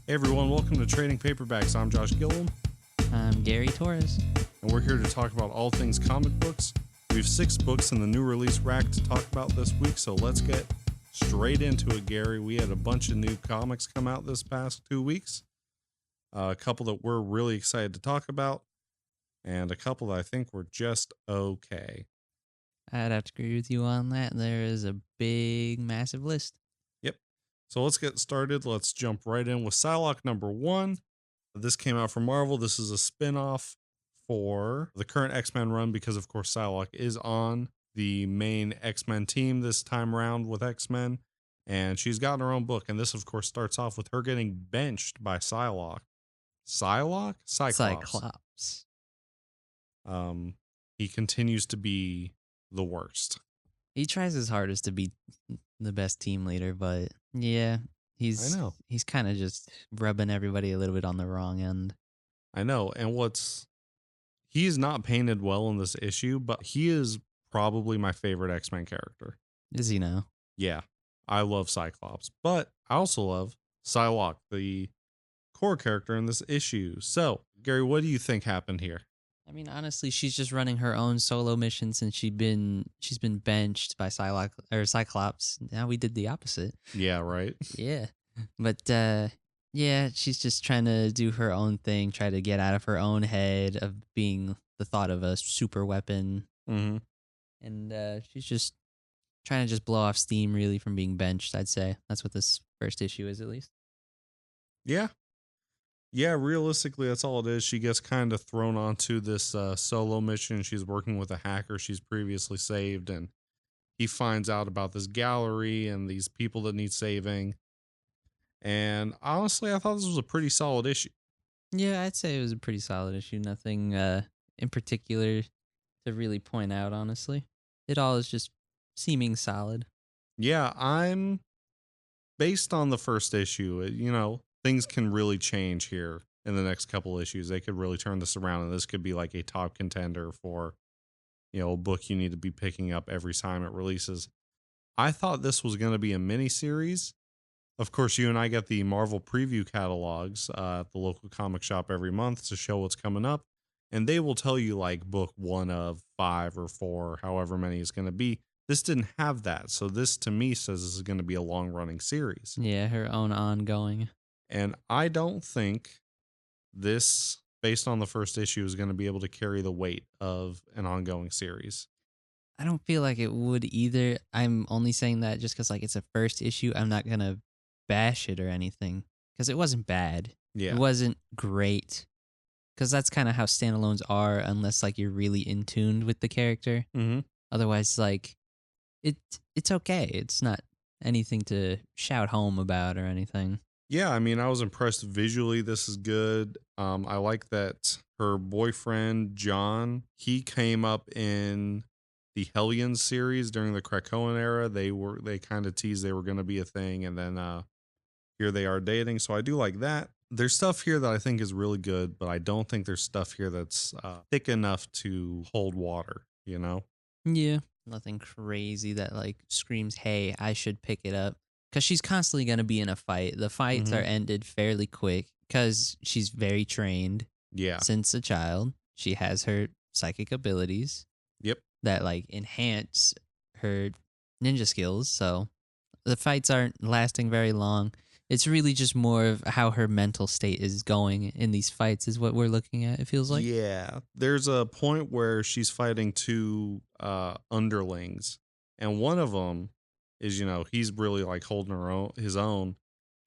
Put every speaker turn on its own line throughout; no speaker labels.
Hey everyone, welcome to Trading Paperbacks. I'm Josh Gilliam,
I'm Gary Torres.
and we're here to talk about all things comic books. We have 6 books in the new release rack to talk about this week, so let's get straight into it, Gary. We had a bunch of new comics come out this past 2 weeks. A couple that we're really excited to talk about, and a couple that I think were just okay.
I'd have to agree with you on that. There is a big, massive list.
Yep. So let's get started. Let's jump right in with Psylocke number 1. This came out from Marvel. This is a spin-off for the current X-Men run because, of course, Psylocke is on the main X-Men team this time around with X-Men, and she's gotten her own book. And this, of course, starts off with her getting benched by Psylocke. Psylocke? Cyclops.
Cyclops.
He continues to be the worst.
He tries his hardest to be the best team leader, but yeah, he's
I know.
he's kind of just rubbing everybody a little bit on the wrong end.
I know. And he is not painted well in this issue, but he is probably my favorite X-Men character.
Is he now?
Yeah, I love Cyclops, but I also love Psylocke, the core character in this issue. So, Gary, what do you think happened here?
I mean, honestly, she's just running her own solo mission since she's been benched by Psylocke or Cyclops. Now we did the opposite.
Yeah, right?
Yeah. But yeah, she's just trying to do her own thing, try to get out of her own head of being the thought of a super weapon.
Mm-hmm.
And she's just trying to just blow off steam really from being benched, I'd say. That's what this first issue is, at least.
Yeah. Yeah, realistically, that's all it is. She gets kind of thrown onto this solo mission. She's working with a hacker she's previously saved, and he finds out about this gallery and these people that need saving. And honestly, I thought this was a pretty solid issue.
Yeah, I'd say it was a pretty solid issue. Nothing in particular to really point out, honestly. It all is just seeming solid.
Yeah, I'm based on the first issue, things can really change here in the next couple issues. They could really turn this around, and this could be like a top contender for, a book you need to be picking up every time it releases. I thought this was going to be a mini series. Of course, you and I get the Marvel preview catalogs at the local comic shop every month to show what's coming up, and they will tell you like book 1 of 5 or 4, however many it's going to be. This didn't have that, so this to me says this is going to be a long-running series.
Yeah, her own ongoing.
And I don't think this, based on the first issue, is going to be able to carry the weight of an ongoing series.
I don't feel like it would either. I'm only saying that just because like it's a first issue. I'm not gonna bash it or anything because it wasn't bad.
Yeah.
It wasn't great because that's kind of how standalones are, unless like you're really in tune with the character.
Mm-hmm.
Otherwise, like it's okay. It's not anything to shout home about or anything.
Yeah, I mean, I was impressed visually. This is good. I like that her boyfriend, John, he came up in the Hellions series during the Krakoan era. They kind of teased they were going to be a thing, and then here they are dating. So I do like that. There's stuff here that I think is really good, but I don't think there's stuff here that's thick enough to hold water,
Yeah, nothing crazy that like screams, "Hey, I should pick it up." Because she's constantly going to be in a fight. The fights are ended fairly quick because she's very trained.
Yeah.
Since a child, she has her psychic abilities.
Yep.
That like enhance her ninja skills. So the fights aren't lasting very long. It's really just more of how her mental state is going in these fights is what we're looking at, it feels like.
Yeah. There's a point where she's fighting 2 underlings, and one of them is, he's really like holding his own,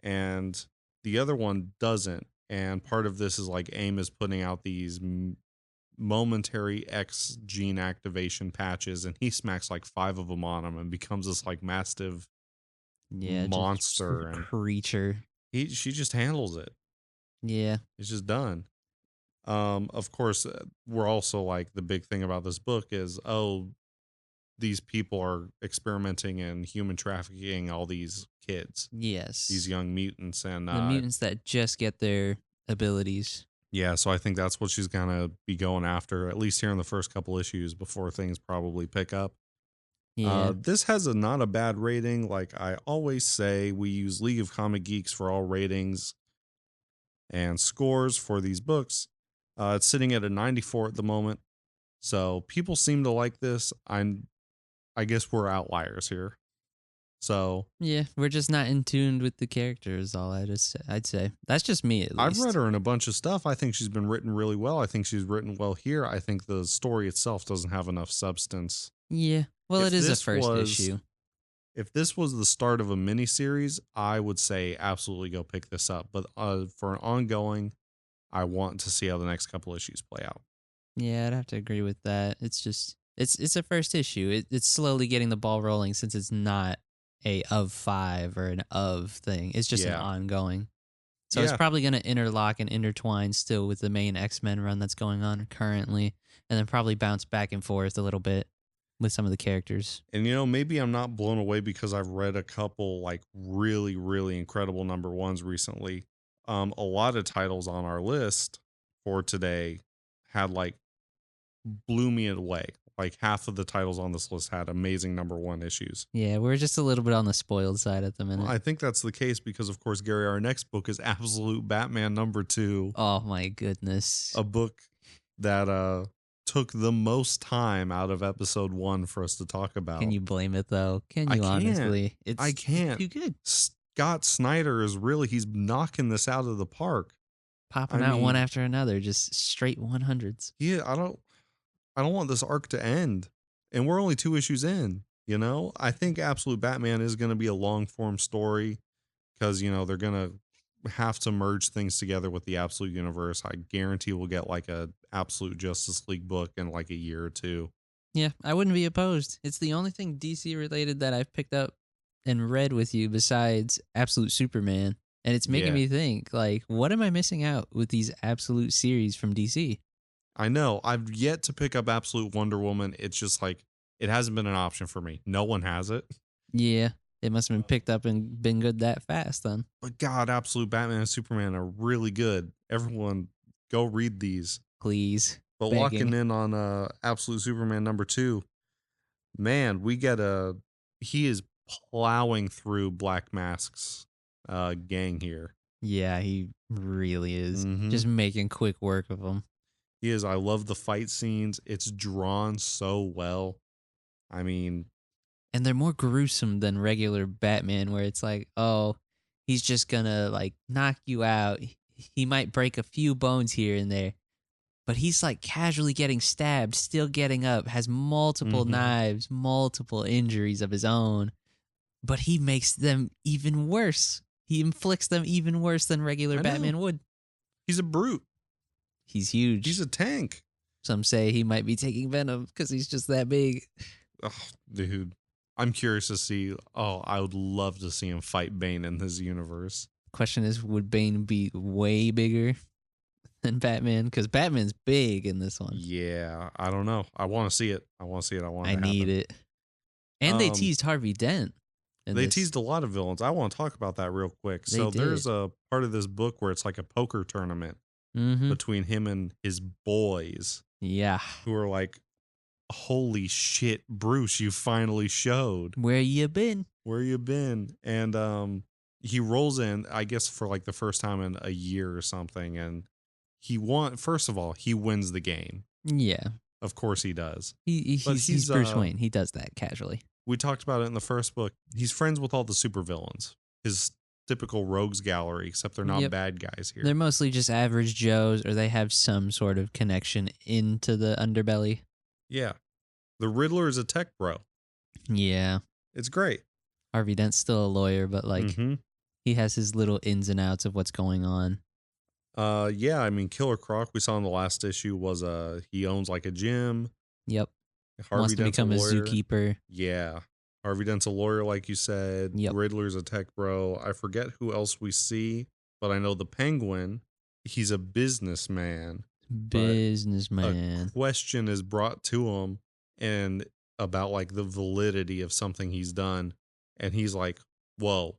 and the other one doesn't. And part of this is like AIM is putting out these momentary X gene activation patches, and he smacks like 5 of them on him and becomes this like massive monster and
creature.
She just handles it.
Yeah,
it's just done. Of course, we're also like, the big thing about this book is, these people are experimenting and human trafficking all these kids.
Yes.
These young mutants, and
the mutants that just get their abilities.
Yeah, so I think that's what she's gonna be going after, at least here in the first couple issues before things probably pick up.
Yeah.
This has not a bad rating. Like I always say, we use League of Comic Geeks for all ratings. And scores for these books, it's sitting at a 94 at the moment. So people seem to like this. I guess we're outliers here. So
Yeah, we're just not in tune with the characters. I'd say that's just me at
I've read
least.
her in a bunch of stuff. I think she's been written really well. I think she's written well here. I think the story itself doesn't have enough substance.
Yeah, well, it
If
is a
this
first
was
issue.
if this was the start of a miniseries, I would say absolutely go pick this up. But for an ongoing, I want to see how the next couple issues play out.
Yeah, I'd have to agree with that. It's just it's a first issue. It's slowly getting the ball rolling since it's not a of 5 or an of thing. It's just an
Yeah.
ongoing. So it's
Yeah.
probably going to interlock and intertwine still with the main X-Men run that's going on currently, and then probably bounce back and forth a little bit with some of the characters.
And maybe I'm not blown away because I've read a couple like really, really incredible number ones recently. A lot of titles on our list for today had like blew me away. Like half of the titles on this list had amazing number one issues.
Yeah, we're just a little bit on the spoiled side at the
Well,
minute.
I think that's the case because, of course, Gary, our next book is Absolute Batman number two,
Oh my goodness.
a book that took the most time out of episode one for us to talk
Can
about.
you blame it though? Can
I
you
can't.
honestly?
I
It's
can't.
too good.
Scott Snyder is he's knocking this out of the park.
Popping
I
out one
mean,
after another, just straight 100s.
I don't want this arc to end. And we're only 2 issues in, I think Absolute Batman is going to be a long form story because, they're going to have to merge things together with the Absolute universe. I guarantee we'll get like a Absolute Justice League book in like a year or two.
Yeah, I wouldn't be opposed. It's the only thing DC related that I've picked up and read with you besides Absolute Superman. And it's making
Yeah.
me think, like, what am I missing out with these Absolute series from DC?
I know. I've yet to pick up Absolute Wonder Woman. It's just like it hasn't been an option for me. No one has it.
Yeah, it must have been picked up and been good that fast then.
But God, Absolute Batman and Superman are really good. Everyone go read these.
Please.
But locking
Begging.
in on Absolute Superman number two, man, he is plowing through Black Mask's gang here.
Yeah, he really is.
Mm-hmm.
Just making quick work of them.
He is. I love the fight scenes. It's drawn so well. I mean,
And they're more gruesome than regular Batman, where it's like, oh, he's just gonna like knock you out. He might break a few bones here and there, but he's like casually getting stabbed, still getting up, has multiple knives, multiple injuries of his own, but he makes them even worse. He inflicts them even worse than regular
I know.
Batman would.
He's a brute.
He's huge.
He's a tank.
Some say he might be taking venom because he's just that big.
Oh, dude. I'm curious to see. Oh, I would love to see him fight Bane in this universe.
Question is, would Bane be way bigger than Batman? Because Batman's big in this one.
Yeah, I don't know. I want to see it. I want to see it. I want it
I
to
need
happen.
it. And they teased Harvey Dent.
They teased a lot of villains. I want to talk about that real quick.
They
So
did.
there's a part of this book where it's like a poker tournament between him and his boys.
Yeah.
Who are like, holy shit, Bruce, you finally showed.
Where you been?
Where you been? And he rolls in, I guess, for like the first time in a year or something. And first of all, he wins the game.
Yeah.
Of course he does.
He's Bruce Wayne. He does that casually.
We talked about it in the first book. He's friends with all the supervillains. His typical rogues gallery, except they're not bad guys here.
They're mostly just average Joes, or they have some sort of connection into the underbelly.
Yeah. The Riddler is a tech bro.
Yeah.
It's great.
Harvey Dent's still a lawyer, but like he has his little ins and outs of what's going on.
Yeah, I mean, Killer Croc we saw in the last issue was he owns like a gym.
Yep.
Harvey
Wants to
Dent's
become a
lawyer.
zookeeper.
Yeah. Harvey Dent's a lawyer, like you said.
Yep.
Riddler's a tech bro. I forget who else we see, but I know the Penguin, he's a businessman.
Businessman.
A question is brought to him and about like the validity of something he's done. And he's like, whoa,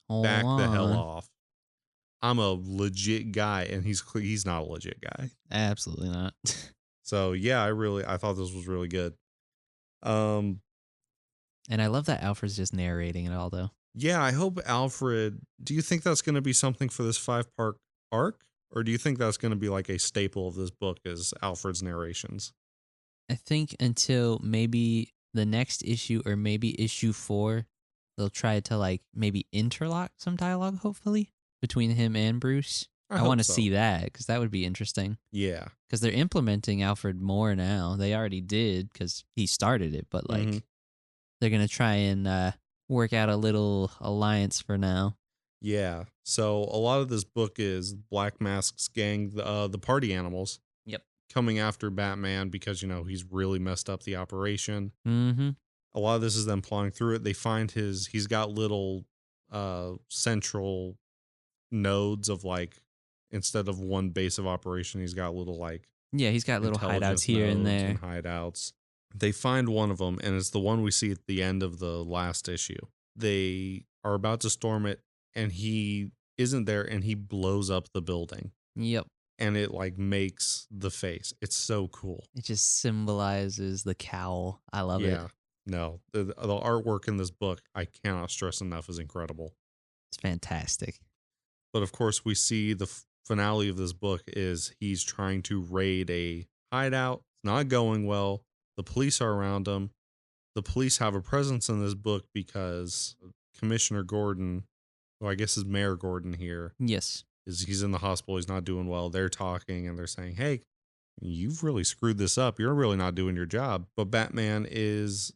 back the hell off. I'm a legit guy. And he's not a legit guy.
Absolutely not.
So yeah, I thought this was really good.
And I love that Alfred's just narrating it all though.
Yeah, I hope Alfred. Do you think that's going to be something for this 5-part arc? Or do you think that's going to be like a staple of this book is Alfred's narrations?
I think until maybe the next issue or maybe issue 4, they'll try to like maybe interlock some dialogue, hopefully, between him and Bruce.
I
I want
hope
to
so.
see that because that would be interesting.
Yeah.
Because they're implementing Alfred more now. They already did because he started it, but
Hmm.
like they're gonna try and work out a little alliance for now.
Yeah. So a lot of this book is Black Mask's gang, the party animals,
Yep.
coming after Batman because, he's really messed up the operation.
Mm-hmm.
A lot of this is them plotting through it. They find he's got little central nodes of like, instead of one base of operation, he's got little like
Yeah, he's got little hideouts
intelligence
here and
nodes and
there.
hideouts. They find one of them, and it's the one we see at the end of the last issue. They are about to storm it, and he isn't there, and he blows up the building,
Yep.
and it like makes the face. It's so cool.
It just symbolizes the cowl. I love it.
Yeah. No, the artwork in this book, I cannot stress enough, is incredible.
It's fantastic.
But of course, we see the finale of this book is he's trying to raid a hideout. It's not going well. The police are around him. The police have a presence in this book because Commissioner Gordon, who I guess is Mayor Gordon here,
Yes.
he's in the hospital. He's not doing well. They're talking and they're saying, "Hey, you've really screwed this up. You're really not doing your job." But Batman is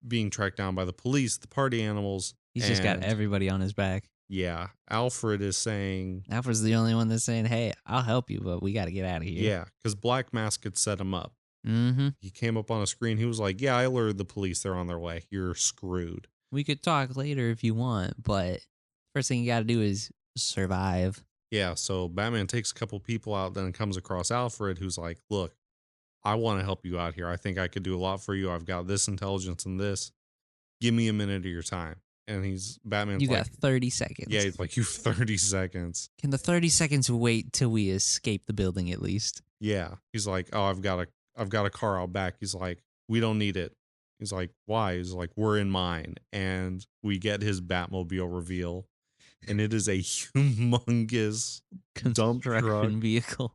being tracked down by the police, the party animals,
He's just got
and
everybody on his back.
yeah, Alfred is saying,
Alfred's the only one that's saying, "Hey, I'll help you, but we got to get out of here."
yeah, because Black Mask had set him up.
Mm-hmm.
He came up on a screen. He was like, "Yeah, I alerted the police. They're on their way. You're screwed."
We could talk later if you want, but first thing you got to do is survive.
Yeah, so Batman takes a couple people out, then comes across Alfred, who's like, "Look, I want to help you out here. I think I could do a lot for you. I've got this intelligence and this. Give me a minute of your time." And Batman's
You
like,
got 30
"Yeah,"
seconds.
he's like, "You have 30 seconds."
Can the 30 seconds wait till we escape the building at least?
Yeah, he's like, "Oh, I've got a car out back." He's like, "We don't need it." He's like, "Why?" He's like, "We're in mine." And we get his Batmobile reveal, and it is a humongous dump truck.
Construction vehicle.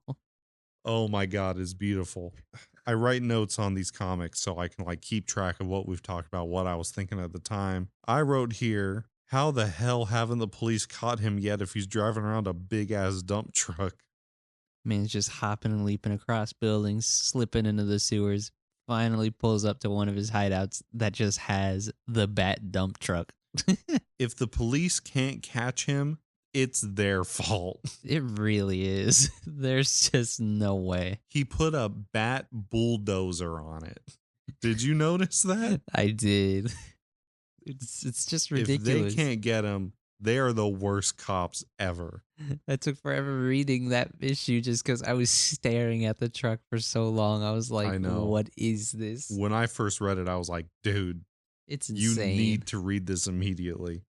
Oh my god, it's beautiful. I write notes on these comics so I can like keep track of what we've talked about, what I was thinking at the time. I wrote here, how the hell haven't the police caught him yet if he's driving around a big ass dump truck?
Man's just hopping and leaping across buildings, slipping into the sewers. Finally pulls up to one of his hideouts that just has the bat dump truck.
If the police can't catch him, it's their fault.
It really is. There's just no way.
He put a bat bulldozer on it. Did you notice that?
I did. It's just
If they
ridiculous.
can't get him, they are the worst cops ever.
I took forever reading that issue just because I was staring at the truck for so long. I was like,
I know.
what is this?
When I first read it, I was like, dude,
It's
you
insane.
need to read this immediately.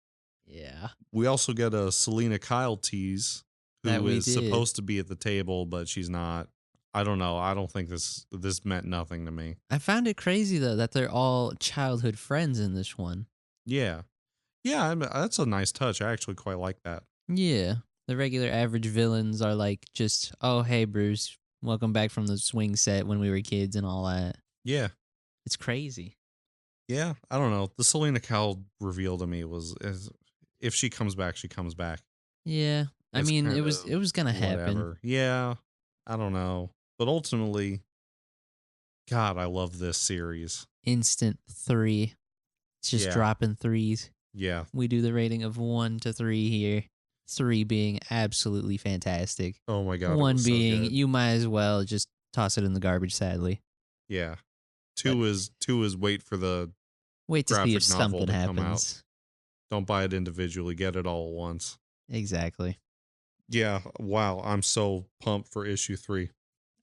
Yeah.
We also get a Selena Kyle tease,
That
who
we
is
did.
supposed to be at the table, but she's not. I don't know. I don't think this meant nothing to me.
I found it crazy though that they're all childhood friends in this one.
Yeah. Yeah, that's a nice touch. I actually quite like that.
Yeah. The regular average villains are like just, oh, hey, Bruce, welcome back from the swing set when we were kids and all that.
Yeah.
It's crazy.
Yeah. I don't know. The Selena Kyle reveal to me is if she comes back, she comes back.
Yeah. I
It's
mean,
kind
it was
of
gonna happen.
whatever. Yeah. I don't know. But ultimately, God, I love this series.
Instant 3. It's just
Yeah.
dropping 3s.
Yeah.
We do the rating of 1 to 3 here. 3 being absolutely fantastic.
Oh my God. it
1
was so
being
good.
you might as well just toss it in the garbage, sadly.
Yeah. Two is wait for the
Wait to see if
graphic novel
something
to come out.
happens.
Don't buy it individually. Get it all at once.
Exactly.
Yeah. Wow. I'm so pumped for issue 3.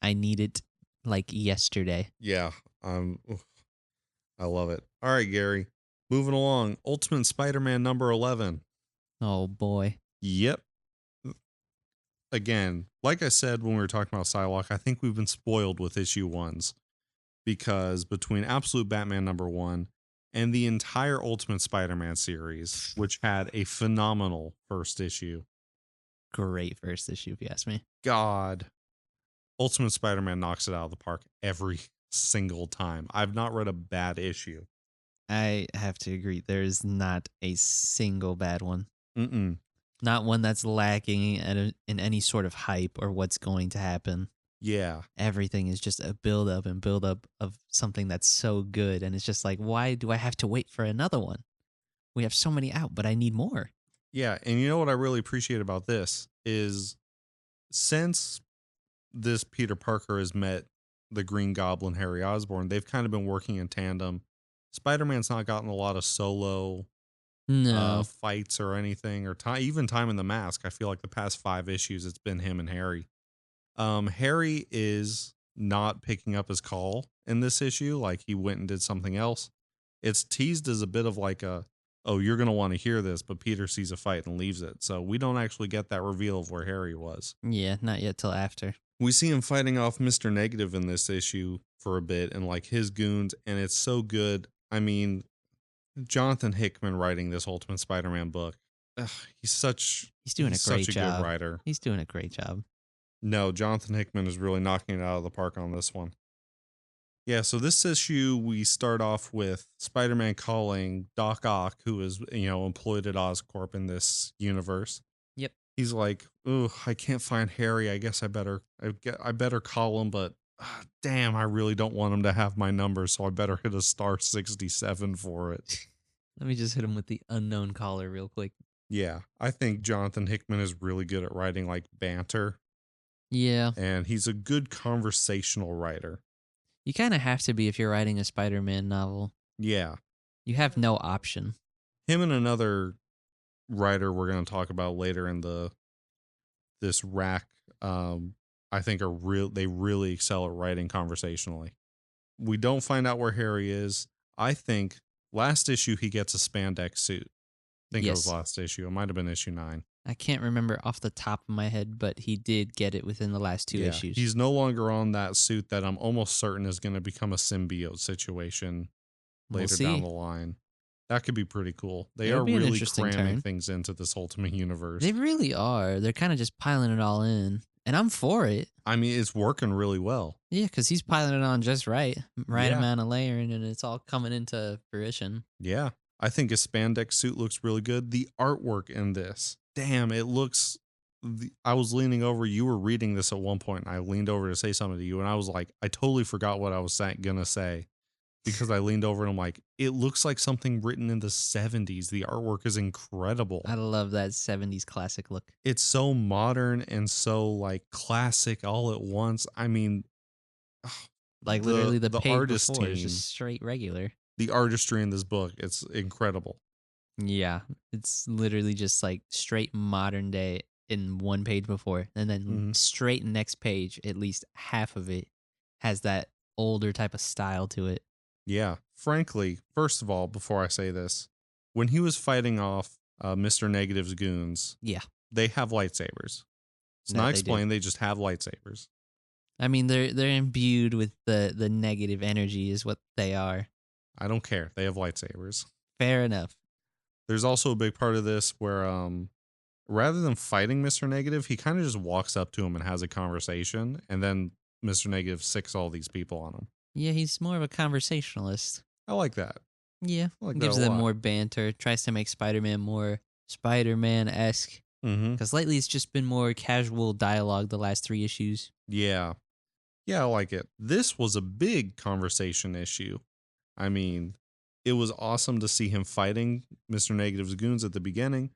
I need it like yesterday.
Yeah. I love it. All right, Gary. Moving along. Ultimate Spider-Man number 11.
Oh boy.
Yep. Again, like I said when we were talking about Psylocke, I think we've been spoiled with issue 1s because between Absolute Batman number 1 and the entire Ultimate Spider-Man series, which had a phenomenal first issue.
Great first issue, if you ask me.
God, Ultimate Spider-Man knocks it out of the park every single time. I've not read a bad issue.
I have to agree. There's not a single bad one.
Mm-mm.
Not one that's lacking in any sort of hype or what's going to happen.
Yeah.
Everything is just a build up and build up of something that's so good. And it's just like, why do I have to wait for another one? We have so many out, but I need more.
Yeah. And you know what I really appreciate about this is since this Peter Parker has met the Green Goblin, Harry Osborn, they've kind of been working in tandem. Spider-Man's not gotten a lot of solo
No.
fights or anything, or even time in the mask. I feel like the past 5 issues, it's been him and Harry. Harry is not picking up his call in this issue. Like he went and did something else. It's teased as a bit of like oh, you're going to want to hear this, but Peter sees a fight and leaves it. So we don't actually get that reveal of where Harry was.
Yeah, not yet till after.
We see him fighting off Mr. Negative in this issue for a bit and like his goons, and it's so good. I mean, Jonathan Hickman writing this Ultimate Spider-Man book. Ugh,
He's doing a great
such a
job.
good writer.
He's doing a great job.
No, Jonathan Hickman is really knocking it out of the park on this one. Yeah, so this issue we start off with Spider-Man calling Doc Ock, who is, employed at Oscorp in this universe.
Yep.
He's like, "Oh, I can't find Harry. I guess I better call him, but damn, I really don't want him to have my number, so I better hit a star 67 for it."
Let me just hit him with the unknown caller real quick.
Yeah, I think Jonathan Hickman is really good at writing like banter,
Yeah.
and he's a good conversational writer.
You kind of have to be if you're writing a Spider-Man novel.
Yeah.
You have no option.
Him and another writer we're going to talk about later in this rack, I think they really excel at writing conversationally. We don't find out where Harry is. I think last issue he gets a spandex suit. I think it was
Yes.
last issue. It might have been issue 9.
I can't remember off the top of my head, but he did get it within the last 2 issues.
He's no longer on that suit that I'm almost certain is going to become a symbiote situation later down the line. That could be pretty cool. They are really cramming things into this Ultimate Universe.
They really are. They're kind of just piling it all in. And I'm for it.
I mean, it's working really well.
Yeah, because he's piling it on just right. Right amount of layering, and it's all coming into fruition.
Yeah. I think his spandex suit looks really good. The artwork in this, damn, it looks... I was leaning over. You were reading this at one point, and I leaned over to say something to you, and I was like, I totally forgot what I was going to say. Because I leaned over and I'm like, it looks like something written in the 70s. The artwork is incredible.
I love that 70s classic look.
It's so modern and so like classic all at once. I mean,
like literally the page
artist
before
team
is just straight regular.
The artistry in this book, it's incredible.
Yeah, it's literally just like straight modern day in one page before. And then straight next page, at least half of it has that older type of style to it.
Yeah. Frankly, first of all, before I say this, when he was fighting off Mr. Negative's goons, they have lightsabers. It's not explained. They just have lightsabers.
I mean, they're imbued with the negative energy is what they are.
I don't care. They have lightsabers.
Fair enough.
There's also a big part of this where rather than fighting Mr. Negative, he kind of just walks up to him and has a conversation, and then Mr. Negative sicks all these people on him.
Yeah, he's more of a conversationalist.
I like that.
Yeah, gives them more banter, tries to make Spider-Man more Spider-Man-esque. Because lately it's just been more casual dialogue the last 3 issues.
Yeah. Yeah, I like it. This was a big conversation issue. I mean, it was awesome to see him fighting Mr. Negative's goons at the beginning.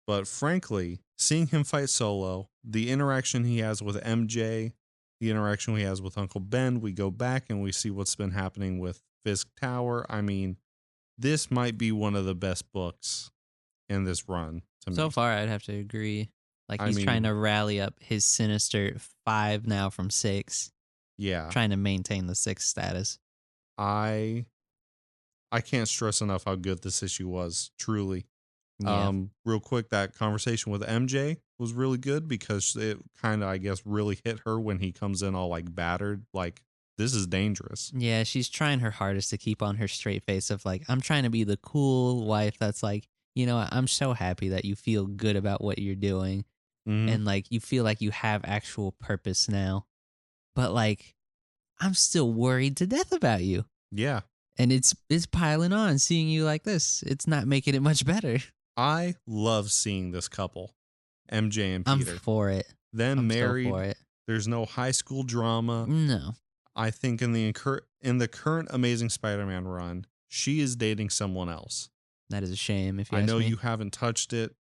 But frankly, seeing him fight solo, the interaction he has with MJ, the interaction he has with Uncle Ben, we go back and we see what's been happening with Fisk Tower. I mean, this might be one of the best books in this run to me.
So far, I'd have to agree. Like, he's trying to rally up his Sinister 5 now from 6.
Yeah.
Trying to maintain the 6 status.
I can't stress enough how good this issue was, truly.
Yeah.
Real quick, that conversation with MJ was really good because it kind of, I guess, really hit her when he comes in all like battered. Like, this is dangerous.
Yeah, she's trying her hardest to keep on her straight face of like, I'm trying to be the cool wife that's like, I'm so happy that you feel good about what you're doing
Hmm.
and like you feel like you have actual purpose now. But like, I'm still worried to death about you.
Yeah.
And it's piling on seeing you like this. It's not making it much better.
I love seeing this couple, MJ and
I'm
Peter.
for it.
Them
I'm so for
married.
it.
There's no high school drama.
No,
I think in the current Amazing Spider-Man run, she is dating someone else.
that is a shame if you
I
ask
know
me.
you haven't touched it.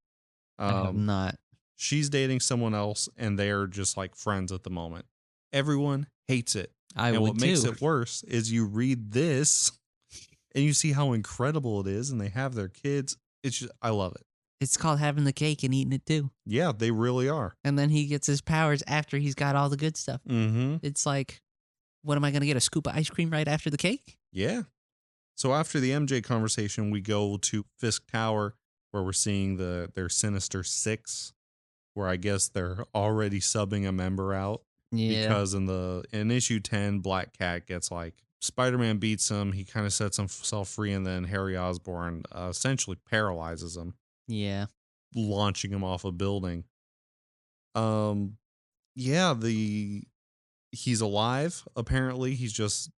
I have
Um,
not.
she's dating someone else, and they're just like friends at the moment. Everyone hates it,
I
and what
would
makes
too.
it worse is you read this, and you see how incredible it is, and they have their kids. It's just, I love it.
It's called having the cake and eating it too.
Yeah, they really are.
And then he gets his powers after he's got all the good stuff.
Mm-hmm.
It's like, what am I going to get? A scoop of ice cream right after the cake?
Yeah. So after the MJ conversation, we go to Fisk Tower, where we're seeing their Sinister Six, where I guess they're already subbing a member out
Yeah.
because in issue 10, Black Cat gets like Spider-Man beats him, he kind of sets himself free, and then Harry Osborn essentially paralyzes him,
Yeah.
launching him off a building. Um, yeah, he's alive. Apparently, he's just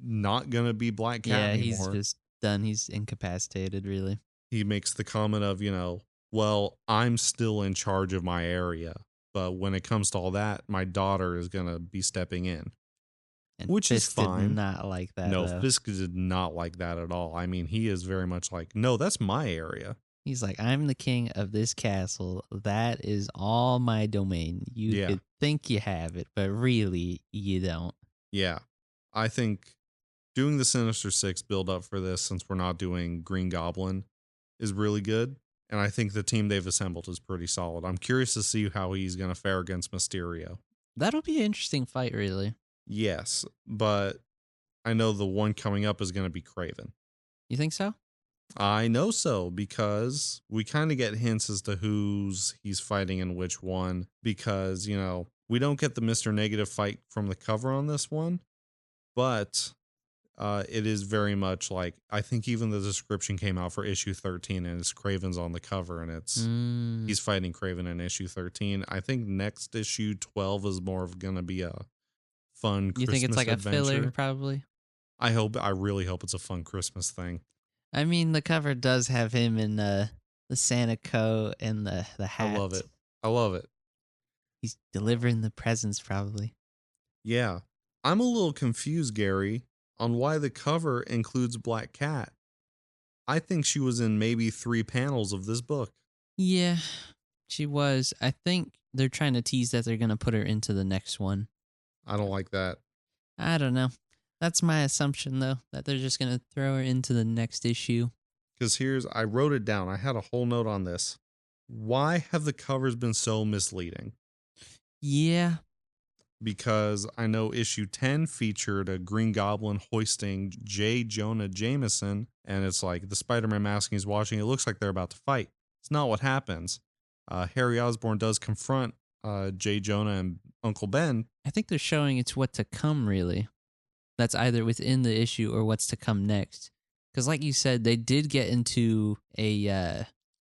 not gonna be Black Cat
Yeah. He's
anymore.
just done. He's incapacitated, really.
He makes the comment of, well, I'm still in charge of my area, but when it comes to all that, my daughter is going to be stepping in,
And
which is
Fisk did
fine.
not like that,
No,
though.
Fisk did not like that at all. I mean, he is very much like, no, that's my area.
He's like, I'm the king of this castle. That is all my domain. You
Yeah.
could think you have it, but really, you don't.
Yeah. I think doing the Sinister Six build up for this, since we're not doing Green Goblin, is really good. And I think the team they've assembled is pretty solid. I'm curious to see how he's going to fare against Mysterio.
That'll be an interesting fight, really.
Yes, but I know the one coming up is going to be Craven.
You think so?
I know so because we kind of get hints as to who's he's fighting and which one because, we don't get the Mr. Negative fight from the cover on this one, but it is very much like, I think even the description came out for issue 13 and it's Craven's on the cover and he's fighting Craven in issue 13. I think next issue 12 is more of going to be a fun
You
Christmas
think it's like
adventure.
a filler, probably?
I really hope it's a fun Christmas thing.
I mean, the cover does have him in the Santa coat and the hat.
I love it. I love it.
He's delivering the presents, probably.
Yeah. I'm a little confused, Gary, on why the cover includes Black Cat. I think she was in maybe 3 panels of this book.
Yeah, she was. I think they're trying to tease that they're going to put her into the next one.
I don't like that.
I don't know. That's my assumption, though, that they're just going to throw her into the next issue.
Because I wrote it down. I had a whole note on this. Why have the covers been so misleading?
Yeah.
Because I know issue 10 featured a Green Goblin hoisting J. Jonah Jameson, and it's like the Spider-Man mask he's watching, it looks like they're about to fight. It's not what happens. Harry Osborn does confront J. Jonah and Uncle Ben.
I think they're showing it's what to come, really. That's either within the issue or what's to come next. Because like you said, they did get into a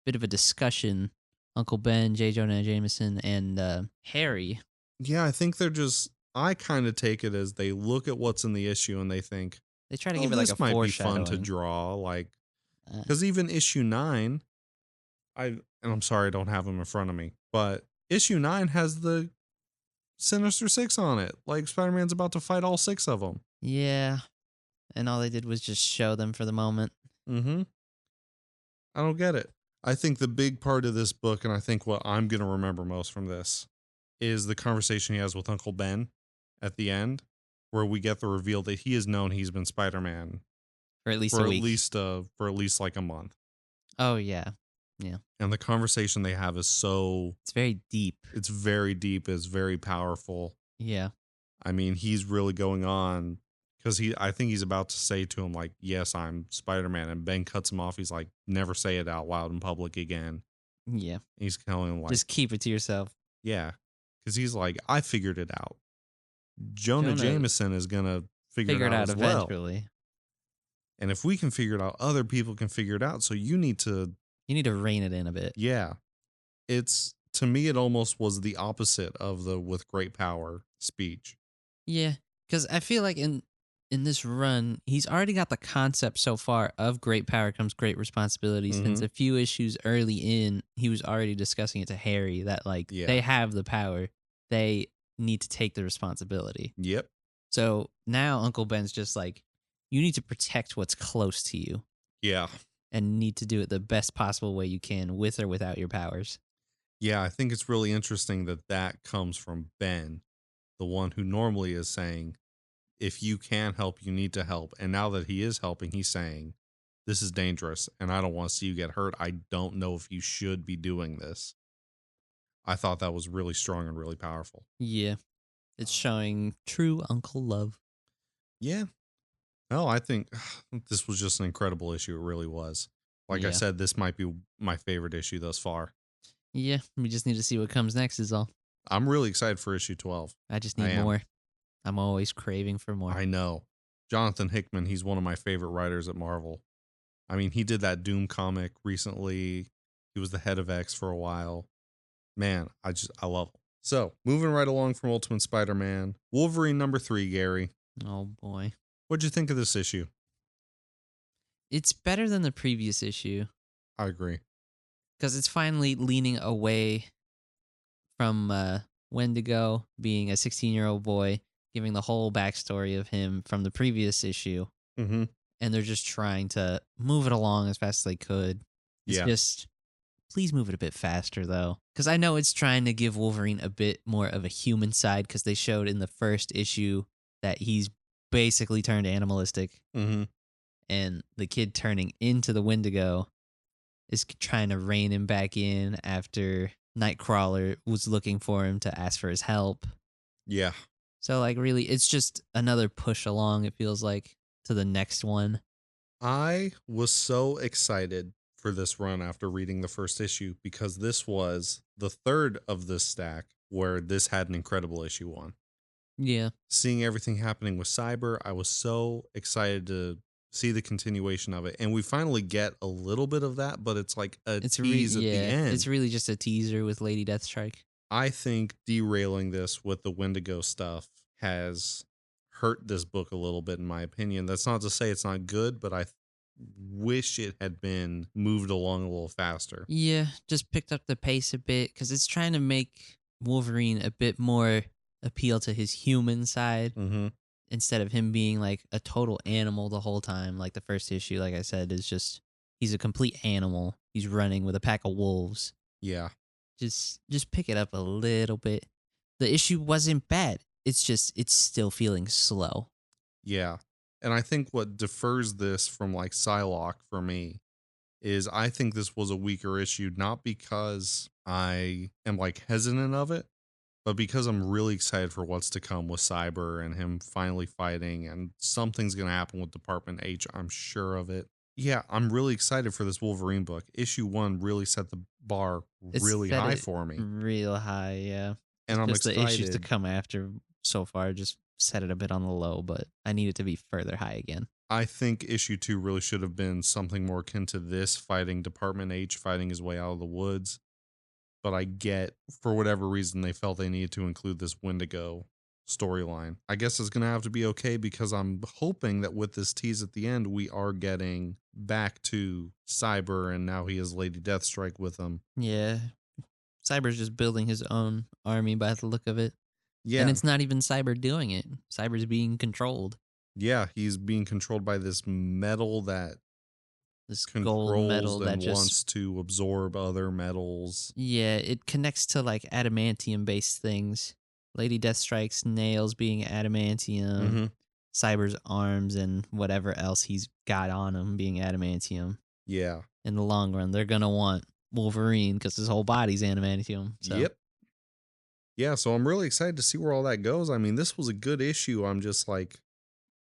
bit of a discussion. Uncle Ben, J. Jonah Jameson, and Harry.
Yeah, I think I kind of take it as they look at what's in the issue and they think,
They try to give it like
this
a
might be
foreshadowing.
fun to draw. Like,
Uh,
because even issue 9, and I'm sorry I don't have them in front of me, but issue 9 has the Sinister Six on it. Like, Spider-Man's about to fight all 6 of them.
yeah. And all they did was just show them for the moment.
Mm-hmm. I don't get it. I think the big part of this book, and I think what I'm going to remember most from this, is the conversation he has with Uncle Ben at the end, where we get the reveal that he has known he's been Spider-Man
For at least
for
a
at
week.
for at least like a month.
Oh, yeah.
And the conversation they have is
It's very deep.
it's very deep, it's very powerful.
Yeah.
I mean, he's really going on because I think he's about to say to him, like, yes, I'm Spider-Man. And Ben cuts him off. He's like, never say it out loud in public again.
Yeah.
He's telling him, like,
Just keep it to yourself.
yeah. Because he's like, I figured it out. Jonah
Jonah
Jameson is going to figure it
figured
out
out
as well.
eventually.
And if we can figure it out, other people can figure it out. So you need to,
You need to rein it in a bit.
yeah. It's, to me, it almost was the opposite of the with great power speech.
Yeah, because I feel like in this run, he's already got the concept so far of great power comes great responsibility. Since
Mm-hmm.
a few issues early in, he was already discussing it to Harry that like
Yeah.
they have the power, they need to take the responsibility.
Yep.
So now Uncle Ben's just like, you need to protect what's close to you
Yeah.
and need to do it the best possible way you can with or without your powers.
Yeah. I think it's really interesting that that comes from Ben, the one who normally is saying, if you can help, you need to help. And now that he is helping, he's saying, this is dangerous and I don't want to see you get hurt. I don't know if you should be doing this. I thought that was really strong and really powerful.
Yeah, it's showing true uncle love.
Yeah. No, I think this was just an incredible issue. It really was. Like I
Yeah.
said, this might be my favorite issue thus far.
Yeah, we just need to see what comes next is all.
I'm really excited for issue 12.
I just
I
need
am.
more. I'm always craving for more.
I know. Jonathan Hickman, he's one of my favorite writers at Marvel. I mean, he did that Doom comic recently. He was the head of X for a while. Man, I love him. So, moving right along from Ultimate Spider-Man, Wolverine number 3, Gary.
Oh boy.
What'd you think of this issue?
It's better than the previous issue
I agree.
because it's finally leaning away from Wendigo being a 16-year-old boy, giving the whole backstory of him from the previous issue.
Mm-hmm.
And they're just trying to move it along as fast as they could. It's
Yeah.
just, please move it a bit faster though. Because I know it's trying to give Wolverine a bit more of a human side because they showed in the first issue that he's basically turned animalistic.
Mm-hmm.
And the kid turning into the Wendigo is trying to rein him back in after Nightcrawler was looking for him to ask for his help.
Yeah.
So, like, really, it's just another push along, it feels like, to the next one.
I was so excited for this run after reading the first issue because this was the third of this stack where this had an incredible issue 1.
Yeah.
Seeing everything happening with Cyber, I was so excited to see the continuation of it. And we finally get a little bit of that, but it's like a tease at the end.
It's really just a teaser with Lady Deathstrike.
I think derailing this with the Wendigo stuff has hurt this book a little bit, in my opinion. That's not to say it's not good, but I wish it had been moved along a little faster.
Yeah, just picked up the pace a bit because it's trying to make Wolverine a bit more appeal to his human side.
Mm-hmm.
Instead of him being like a total animal the whole time. Like the first issue, like I said, is just he's a complete animal. He's running with a pack of wolves.
Yeah.
Just pick it up a little bit. The issue wasn't bad. It's just it's still feeling slow.
Yeah. And I think what defers this from like Psylocke for me is I think this was a weaker issue, not because I am like hesitant of it, but because I'm really excited for what's to come with Cyber and him finally fighting, and something's going to happen with Department H, I'm sure of it. Yeah, I'm really excited for this Wolverine book. Issue 1 really set the bar
It's
really
set
high
it
for me.
real high, yeah.
And I'm
Just the issues to
excited.
come after so far just set it a bit on the low, but I need it to be further high again.
I think issue 2 really should have been something more akin to this, fighting Department H, fighting his way out of the woods. But I get, for whatever reason, they felt they needed to include this Wendigo storyline. I guess it's going to have to be okay because I'm hoping that with this tease at the end, we are getting back to Cyber and now he has Lady Deathstrike with him.
Yeah. Cyber's just building his own army by the look of it.
Yeah.
And it's not even Cyber doing it. Cyber's being controlled.
Yeah, he's being controlled by this metal that
This gold metal
controls
that
and
just
wants to absorb other metals.
yeah, it connects to like adamantium based things. Lady Deathstrike's nails being adamantium,
Mm-hmm.
Cyber's arms and whatever else he's got on him being adamantium.
Yeah.
In the long run, they're gonna want Wolverine because his whole body's adamantium. So.
Yep. Yeah, so I'm really excited to see where all that goes. I mean, this was a good issue. I'm just like,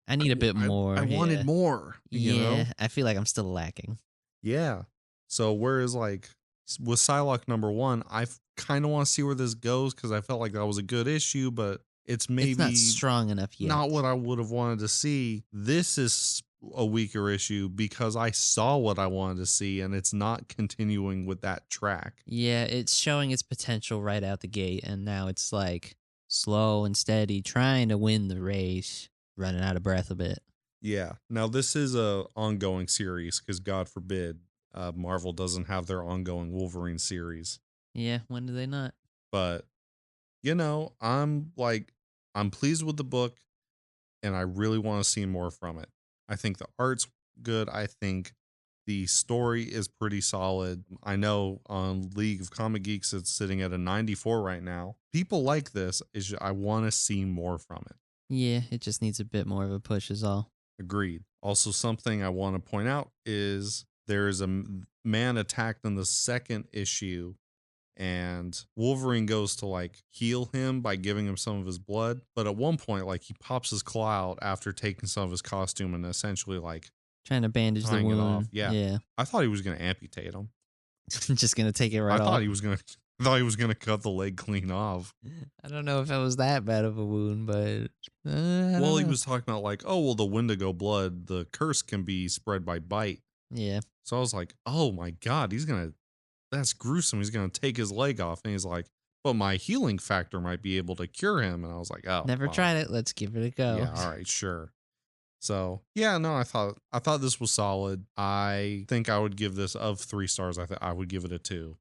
I need a bit more.
I wanted more, you know?
Yeah, I feel like I'm still lacking.
Yeah. So whereas like with Psylocke number 1, I kind of want to see where this goes because I felt like that was a good issue, but It's
It's not
maybe
strong enough
not
yet.
what I would have wanted to see. This is a weaker issue because I saw what I wanted to see and it's not continuing with that track.
Yeah, it's showing its potential right out the gate, and now it's like slow and steady, trying to win the race, running out of breath a bit.
Yeah. Now this is a ongoing series because God forbid Marvel doesn't have their ongoing Wolverine series.
Yeah, when do they not?
But I'm pleased with the book and I really want to see more from it. I think the art's good. I think the story is pretty solid. I know on League of Comic Geeks it's sitting at a 94 right now. People like this. I want to see more from it.
Yeah, it just needs a bit more of a push, is all.
Agreed. Also, something I want to point out is there is a man attacked in the second issue, and Wolverine goes to like heal him by giving him some of his blood. But at one point, like he pops his claw out after taking some of his costume and essentially like
Trying to bandage the
tying it off.
wound.
Yeah.
Yeah.
I thought he was going to amputate him.
Just gonna take it
I
right
thought
off.
he was going to. I thought he was going to cut the leg clean off.
I don't know if it was that bad of a wound, but I
Well,
don't
he
know.
was talking about like, oh, well, the Wendigo blood, the curse can be spread by bite.
Yeah.
So I was like, oh my God, that's gruesome. He's going to take his leg off. And he's like, but my healing factor might be able to cure him. And I was like, oh,
Never
well,
tried it. Let's give it a go.
yeah, all right, sure. So yeah, no, I thought this was solid. I think I would give this of 3 stars. I would give it a 2.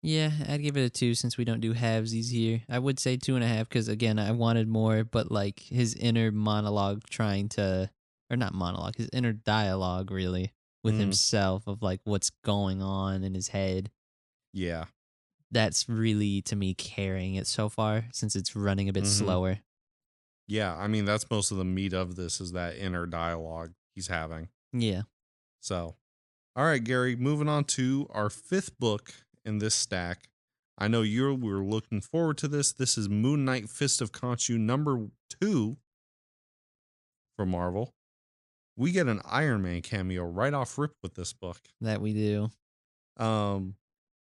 Yeah, I'd give it a 2 since we don't do halvesies here. I would say 2.5 because, again, I wanted more, but like his inner monologue trying to, or not monologue, his inner dialogue really with
Mm,
himself of like what's going on in his head.
yeah.
That's really, to me, carrying it so far since it's running a bit
Hmm.
slower.
Yeah. I mean, that's most of the meat of this is that inner dialogue he's having.
Yeah.
So, all right, Gary, moving on to our 5th book in this stack. I know we're looking forward to this. This is Moon Knight Fist of Khonshu number 2 for Marvel. We get an Iron Man cameo right off rip with this book.
That we do.
Um,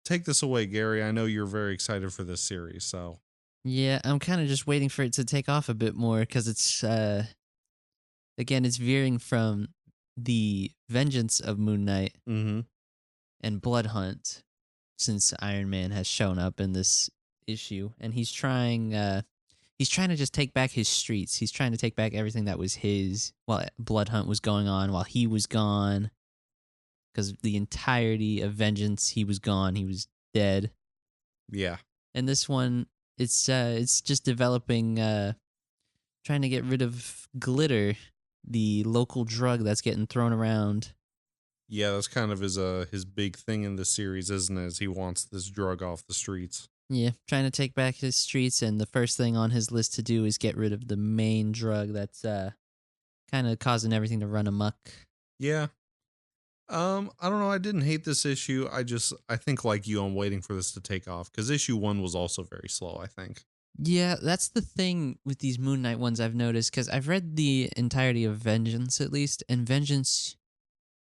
take this away, Gary. I know you're very excited for this series. So,
Yeah, I'm kind of just waiting for it to take off a bit more because it's, again, it's veering from the vengeance of Moon Knight
mm-hmm.
and Blood Hunt since Iron Man has shown up in this issue, and he's trying to just take back his streets. He's trying to take back everything that was his while Blood Hunt was going on, while he was gone. Because the entirety of Vengeance, he was gone. He was dead.
Yeah,
And this one, it's just developing, trying to get rid of glitter, the local drug that's getting thrown around.
yeah, that's kind of his big thing in the series, isn't it? Is he wants this drug off the streets.
Yeah, trying to take back his streets, and the first thing on his list to do is get rid of the main drug that's kind of causing everything to run amok.
Yeah. I don't know. I didn't hate this issue. I think like you, I'm waiting for this to take off because issue 1 was also very slow. I think.
Yeah, that's the thing with these Moon Knight ones I've noticed because I've read the entirety of Vengeance at least, and Vengeance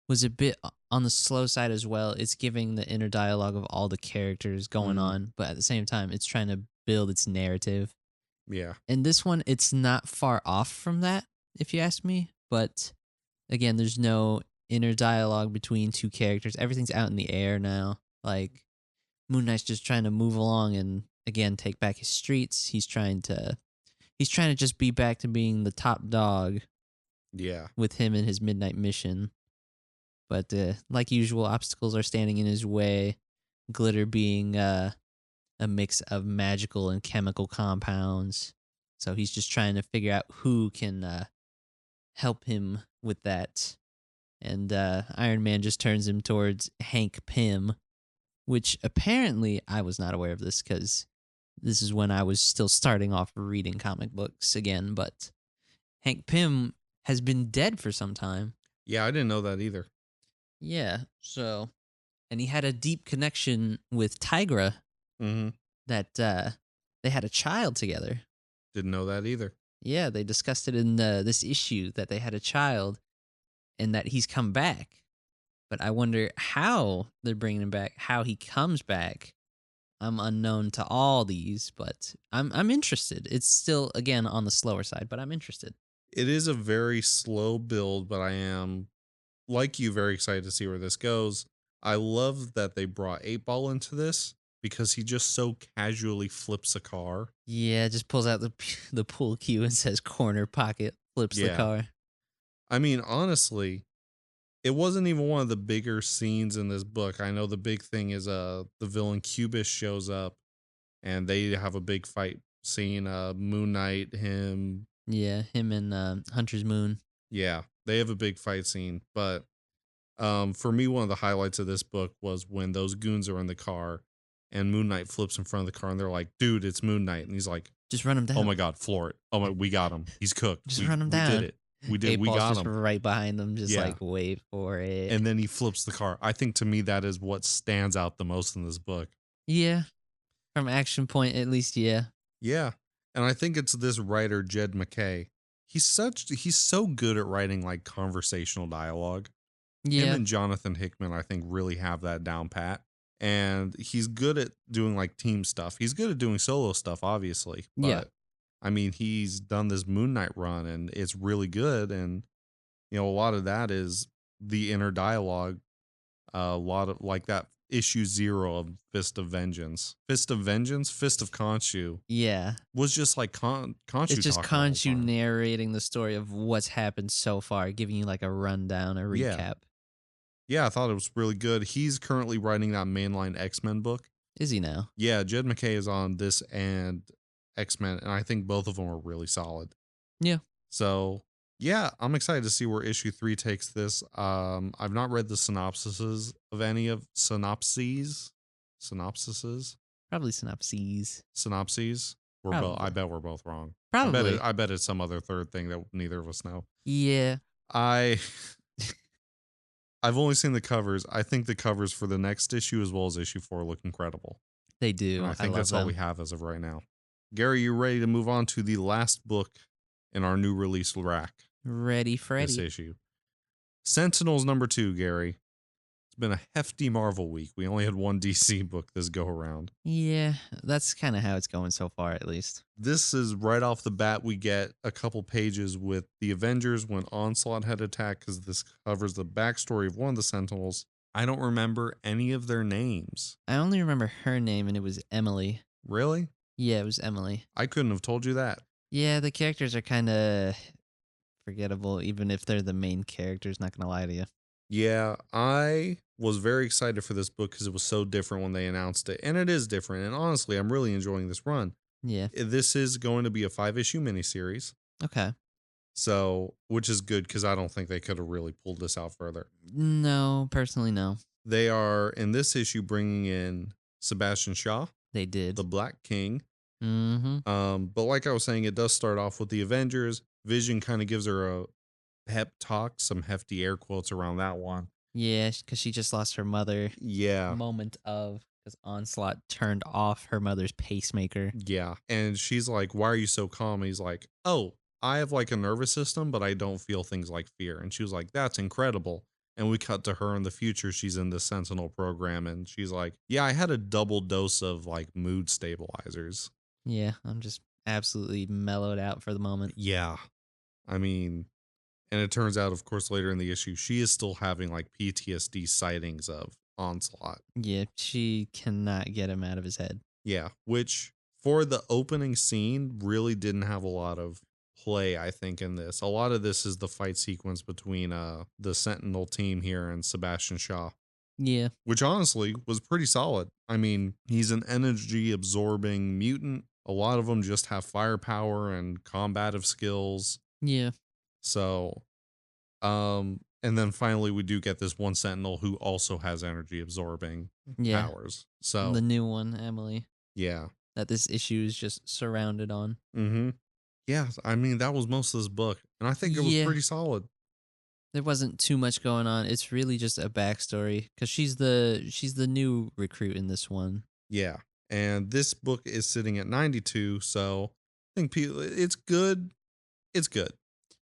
was a bit on the slow side as well. It's giving the inner dialogue of all the characters going
Mm,
on, but at the same time, it's trying to build its narrative.
yeah.
And this one, it's not far off from that, if you ask me. But again, there's no inner dialogue between two characters. Everything's out in the air now. Like Moon Knight's just trying to move along and again take back his streets. He's trying to just be back to being the top dog
Yeah.
with him and his midnight mission. But like usual, obstacles are standing in his way. Glitter being a mix of magical and chemical compounds. So he's just trying to figure out who can help him with that. And Iron Man just turns him towards Hank Pym, which apparently I was not aware of this because this is when I was still starting off reading comic books again. But Hank Pym has been dead for some time.
Yeah. I didn't know that either.
Yeah, so. And he had a deep connection with Tigra
Mm-hmm.
that they had a child together.
Didn't know that either.
Yeah, they discussed it in this issue that they had a child and that he's come back. But I wonder how they're bringing him back, how he comes back. I'm unknown to all these, but I'm interested. It's still again on the slower side, but I'm interested.
It is a very slow build, but I am, like you, very excited to see where this goes. I love that they brought 8 Ball into this because he just so casually flips a car.
Yeah, just pulls out the pool cue and says corner pocket, flips the
Yeah.
car.
I mean, honestly, it wasn't even one of the bigger scenes in this book. I know the big thing is the villain Cubis shows up and they have a big fight scene. Moon Knight, him,
Yeah, him and Hunter's Moon.
yeah, they have a big fight scene. But for me, one of the highlights of this book was when those goons are in the car and Moon Knight flips in front of the car and they're like, dude, it's Moon Knight. And he's like,
Just run him
oh
down.
my God, floor it. Oh my, we got him. He's cooked.
Just
We
run him
we did
down.
it. We
8 Ball's
got
just
him.
right behind them, just
Yeah.
like wait for it.
And then he flips the car. I think to me that is what stands out the most in this book.
Yeah, from action point at least. Yeah,
Yeah. And I think it's this writer, Jed McKay. He's so good at writing like conversational dialogue. Him
yeah,
and Jonathan Hickman, I think, really have that down pat. And he's good at doing like team stuff. He's good at doing solo stuff, obviously.
yeah,
But I mean, he's done this Moon Knight run and it's really good. And, a lot of that is the inner dialogue. A lot of like that issue 0 of Fist of Vengeance. Fist of Vengeance, Fist of Konshu
yeah.
was just like Konshu
It's just
talking the whole
Konshu
time.
narrating the story of what's happened so far, giving you like a rundown, a
Yeah.
recap.
Yeah, I thought it was really good. He's currently writing that mainline X-Men book.
Is he now?
Yeah, Jed McKay is on this and X-Men, and I think both of them are really solid.
Yeah.
So, yeah, I'm excited to see where issue 3 takes this. I've not read the synopsises of any of synopses.
Probably synopses.
Synopses. We're both. I
Probably.
bet we're both wrong.
Probably.
I bet it's some other third thing that neither of us know.
Yeah.
I've only seen the covers. I think the covers for the next issue as well as issue 4 look incredible.
They do.
And I think
love
that's all we
them.
have as of right now. Gary, you ready to move on to the last book in our new release rack?
Ready,
This
Freddy.
issue. Sentinels number 2, Gary. It's been a hefty Marvel week. We only had one DC book this go around.
Yeah, that's kind of how it's going so far, at least.
This is right off the bat. We get a couple pages with the Avengers when Onslaught had attacked because this covers the backstory of one of the Sentinels. I don't remember any of their names.
I only remember her name, and it was Emily.
Really?
Yeah, it was Emily.
I couldn't have told you that.
Yeah, the characters are kind of forgettable, even if they're the main characters, not going to lie to you.
Yeah, I was very excited for this book because it was so different when they announced it. And it is different. And honestly, I'm really enjoying this run.
Yeah.
This is going to be a 5-issue miniseries.
Okay.
So, which is good because I don't think they could have really pulled this out further.
No, personally, no.
They are, in this issue, bringing in Sebastian Shaw,
They did.
the Black King.
Mm-hmm.
But like I was saying, it does start off with the Avengers. Vision kind of gives her a pep talk, some hefty air quotes around that one.
Yeah, because she just lost her mother.
Yeah.
Moment of, because Onslaught turned off her mother's pacemaker.
Yeah. And she's like, why are you so calm? And he's like, oh, I have like a nervous system, but I don't feel things like fear. And she was like, that's incredible. And we cut to her in the future. She's in the Sentinel program. And she's like, yeah, I had a double dose of like mood stabilizers.
Yeah, I'm just absolutely mellowed out for the moment.
Yeah. I mean, and it turns out, of course, later in the issue, she is still having like PTSD sightings of Onslaught.
Yeah, she cannot get him out of his head.
Yeah, which for the opening scene really didn't have a lot of play, I think, in this. A lot of this is the fight sequence between the Sentinel team here and Sebastian Shaw.
Yeah.
Which honestly was pretty solid. I mean, he's an energy absorbing mutant. A lot of them just have firepower and combative skills.
Yeah.
So, and then finally we do get this one Sentinel who also has energy absorbing powers. So
the new one, Emily.
Yeah.
That this issue is just surrounded on.
Mm-hmm. Yeah, I mean that was most of this book, and I think it was pretty solid.
There wasn't too much going on. It's really just a backstory because she's the new recruit in this one.
Yeah, and this book is sitting at 92, so I think it's good. It's good.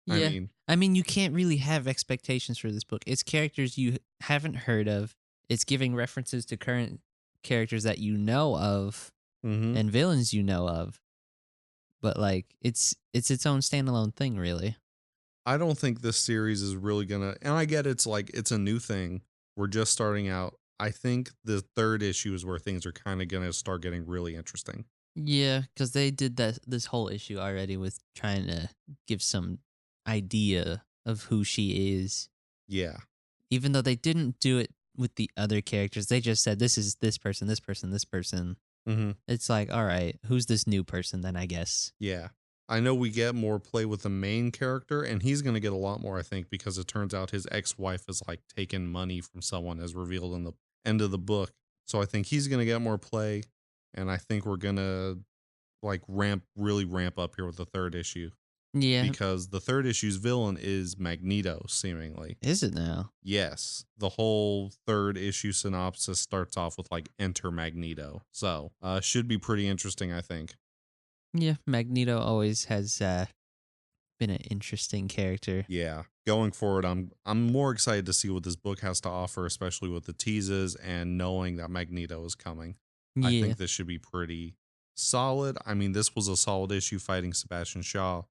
Yeah. I mean, you can't really have expectations for this book. It's characters you haven't heard of. It's giving references to current characters that you know of
Mm-hmm.
and villains you know of, but like it's its own standalone thing, really.
I don't think this series is really gonna, and I get it's like it's a new thing. We're just starting out. I think the third issue is where things are kind of gonna start getting really interesting.
Yeah, because they did this whole issue already with trying to give some idea of who she is.
Yeah.
Even though they didn't do it with the other characters, they just said this is this person, this person, this person.
Mm-hmm.
It's like, all right, who's this new person then, I guess.
Yeah. I know we get more play with the main character, and he's going to get a lot more, I think, because it turns out his ex wife is like taking money from someone, as revealed in the end of the book. So I think he's going to get more play, and I think we're going to like really ramp up here with the third issue
Yeah,
because the third issue's villain is Magneto, seemingly.
is it now?
Yes, the whole third issue synopsis starts off with like enter Magneto. So, should be pretty interesting, I think.
Yeah, Magneto always has been an interesting character.
Yeah, going forward, I'm more excited to see what this book has to offer, especially with the teases and knowing that Magneto is coming. I
Yeah,
think this should be pretty solid. I mean, this was a solid issue fighting Sebastian Shaw.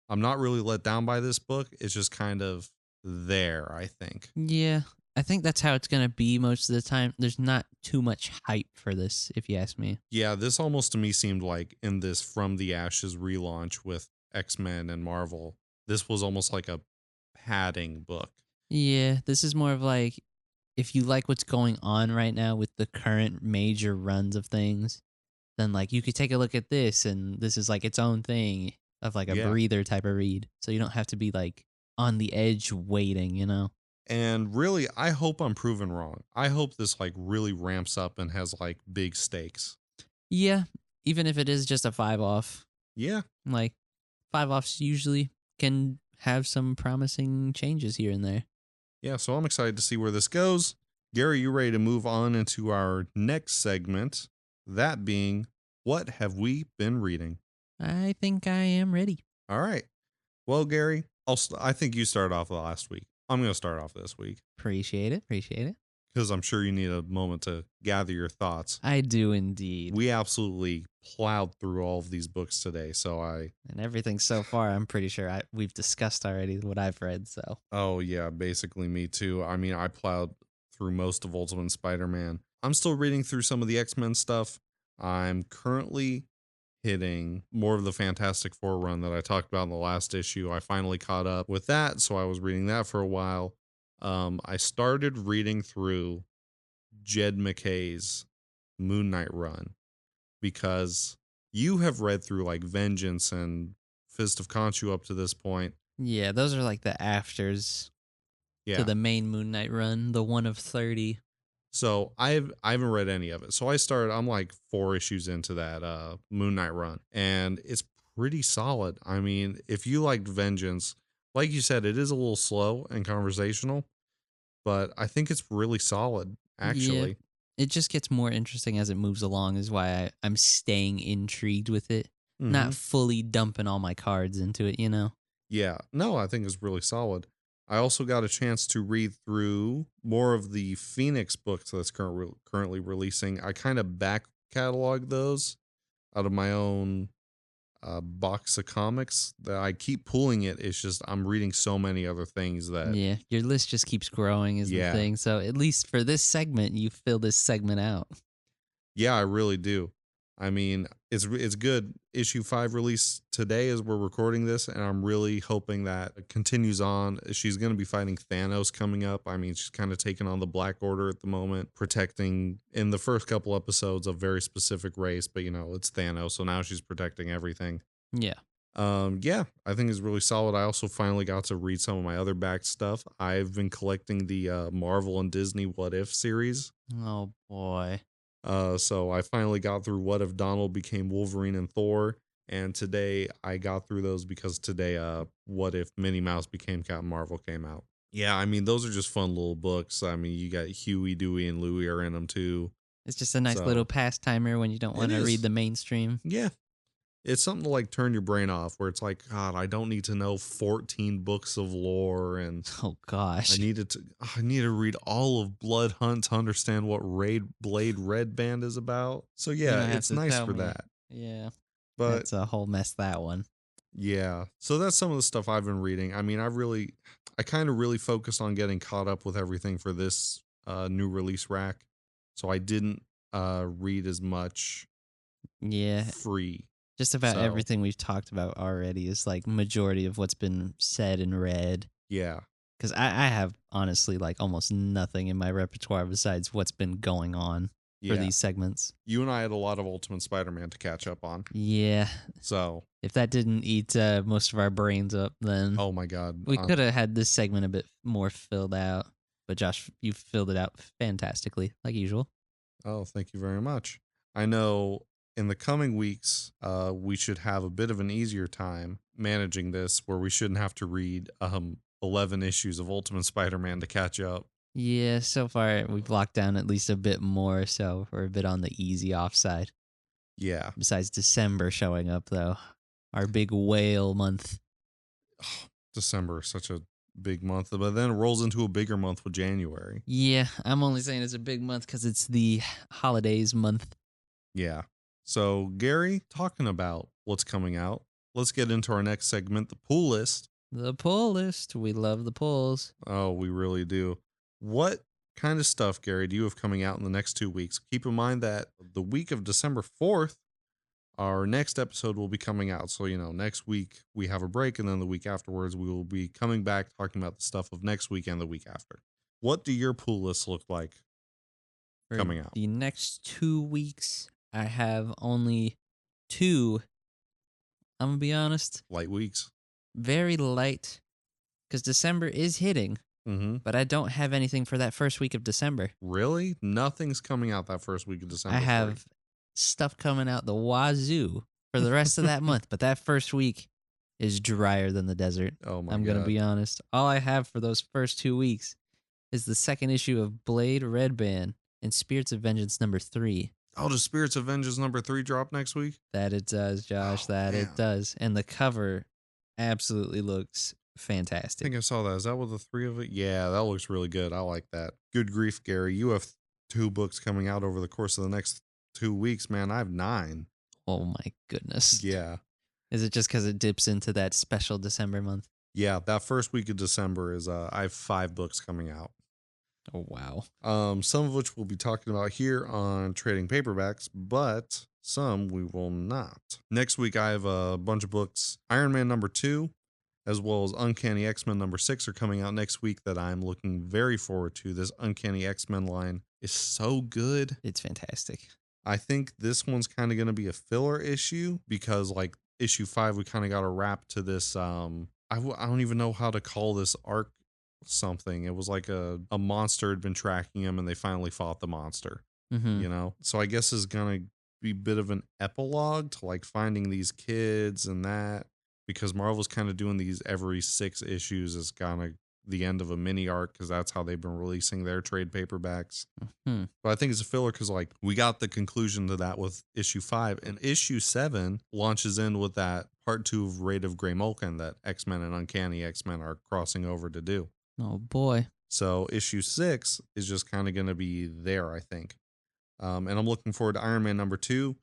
I'm not really let down by this book. It's just kind of there, I think.
yeah. I think that's how it's gonna be most of the time. There's not too much hype for this, if you ask me.
Yeah, this almost to me seemed like in this From the Ashes relaunch with X-Men and Marvel, this was almost like a padding book.
Yeah, this is more of like if you like what's going on right now with the current major runs of things, then like you could take a look at this and this is like its own thing of like a
Yeah.
breather type of read. So you don't have to be like on the edge waiting, you know?
And really, I hope I'm proven wrong. I hope this like really ramps up and has like big stakes.
Yeah, even if it is just a 5 off,
Yeah.
like 5 offs usually can have some promising changes here and there.
Yeah. So I'm excited to see where this goes. Gary, you ready to move on into our next segment? That being, what have we been reading?
I think I am ready.
All right. Well, Gary, I think you started off last week. I'm going to start off this week
Appreciate it. Appreciate it.
because I'm sure you need a moment to gather your thoughts.
I do indeed.
We absolutely plowed through all of these books today. So
And everything so far, I'm pretty sure we've discussed already what I've read. So
oh yeah, basically me too. I mean, I plowed through most of Ultimate Spider-Man. I'm still reading through some of the X-Men stuff. I'm currently hitting more of the Fantastic Four run that I talked about in the last issue. I finally caught up with that, so I was reading that for a while. I started reading through Jed McKay's Moon Knight run because you have read through like Vengeance and Fist of Khonshu up to this point.
yeah, those are like the afters to
Yeah.
the main Moon Knight run, the one of 30.
So I haven't read any of it. So I'm like 4 issues into that Moon Knight run, and it's pretty solid. I mean, if you liked Vengeance, like you said, it is a little slow and conversational, but I think it's really solid
Yeah,
actually.
it just gets more interesting as it moves along, is why I'm staying intrigued with it.
Hmm.
Not fully dumping all my cards into it, you know?
Yeah, no, I think it's really solid. I also got a chance to read through more of the Phoenix books that's currently releasing. I kind of back catalog those out of my own box of comics that I keep pulling it. It's just I'm reading so many other things that
Yeah, your list just keeps growing, is the
yeah,
thing. So at least for this segment, you fill this segment out.
yeah, I really do. I mean, it's good. Issue 5 release today as we're recording this, and I'm really hoping that it continues on. She's going to be fighting Thanos coming up. I mean, she's kind of taking on the Black Order at the moment, protecting in the first couple episodes a very specific race, but you know, it's Thanos, so now she's protecting everything.
Yeah.
Yeah, I think it's really solid. I also finally got to read some of my other back stuff. I've been collecting the Marvel and Disney What If series.
Oh boy.
So I finally got through What If Donald Became Wolverine and Thor, and today I got through those because today What If Minnie Mouse Became Captain Marvel came out. Yeah, I mean those are just fun little books. I mean you got Huey, Dewey, and Louie are in them too.
It's just a nice little
So
pastimer when you don't
it
want to read
is.
the mainstream.
Yeah. It's something to like turn your brain off where it's like, God, I don't need to know 14 books of lore and
Oh gosh.
I need to read all of Blood Hunt to understand what Raid Blade Red Band is about. So
You
yeah,
don't have
it's
to
nice
tell
for
me.
that.
Yeah.
But
That's a whole mess, that one.
yeah, so that's some of the stuff I've been reading. I mean, I kind of really focused on getting caught up with everything for this new release rack. So I didn't read as much
Yeah.
free.
Just about
So
everything we've talked about already is like majority of what's been said and read.
yeah,
Because I have honestly like almost nothing in my repertoire besides what's been going on for
yeah.
these segments.
You and I had a lot of Ultimate Spider-Man to catch up on.
Yeah.
So,
If that didn't eat most of our brains up, then
oh my God.
we could have had this segment a bit more filled out. But Josh, you filled it out fantastically, like usual.
Oh, thank you very much. I know in the coming weeks, we should have a bit of an easier time managing this where we shouldn't have to read 11 issues of Ultimate Spider-Man to catch up.
Yeah, so far we've locked down at least a bit more, so we're a bit on the easy offside.
Yeah.
Besides December showing up, though, our big whale month.
December is such a big month, but then it rolls into a bigger month with January.
Yeah, I'm only saying it's a big month because it's the holidays month.
Yeah. So, Gary, talking about what's coming out, let's get into our next segment, the pool list.
The pull list. We love the pulls.
Oh, we really do. What kind of stuff, Gary, do you have coming out in the next 2 weeks? Keep in mind that the week of December 4th, our next episode will be coming out. So, next week we have a break, and then the week afterwards, we will be coming back talking about the stuff of next week and the week after. What do your pool lists look like
For
coming out?
the next 2 weeks, I have only two. I'm going to be honest,
Light weeks.
very light because December is hitting,
Mm-hmm.
but I don't have anything for that first week of December.
Really? Nothing's coming out that first week of
I
December for you.
have stuff coming out the wazoo for the rest of that month, but that first week is drier than the desert.
Oh my
I'm going to
God.
be honest. All I have for those first 2 weeks is the second issue of Blade Red Band and Spirits of Vengeance number 3.
Oh, does Spirits of Vengeance number 3 drop next week?
That it does, Josh.
Oh,
That
man.
it does. And the cover absolutely looks
I
fantastic.
think I saw that. Is that with the 3 of it? Yeah, that looks really good. I like that. Good grief, Gary. You have 2 books coming out over the course of the next 2 weeks, man. I have 9.
Oh my goodness.
Yeah.
Is it just because it dips into that special December month?
Yeah, that first week of December is I have 5 books coming out.
Oh, wow.
Some of which we'll be talking about here on Trading Paperbacks, but some we will not. Next week I have a bunch of books. Iron Man number 2, as well as Uncanny X-Men number 6 are coming out next week that I'm looking very forward to. This Uncanny X-Men line is so good.
It's fantastic.
I think this one's kind of going to be a filler issue because like issue 5 we kind of got a wrap to this I don't even know how to call this arc something. It was like a monster had been tracking him and they finally fought the monster,
Mm-hmm.
So I guess is going to be a bit of an epilogue to like finding these kids and that, because Marvel's kind of doing these every 6 issues is kind of the end of a mini arc because that's how they've been releasing their trade paperbacks.
Hmm.
But I think it's a filler because like we got the conclusion to that with issue 5, and issue 7 launches in with that part 2 of Raid of Grey Mulkin that X-Men and Uncanny X-Men are crossing over to do.
Oh, boy.
So issue 6 is just kind of going to be there, I think. And I'm looking forward to Iron Man number 2,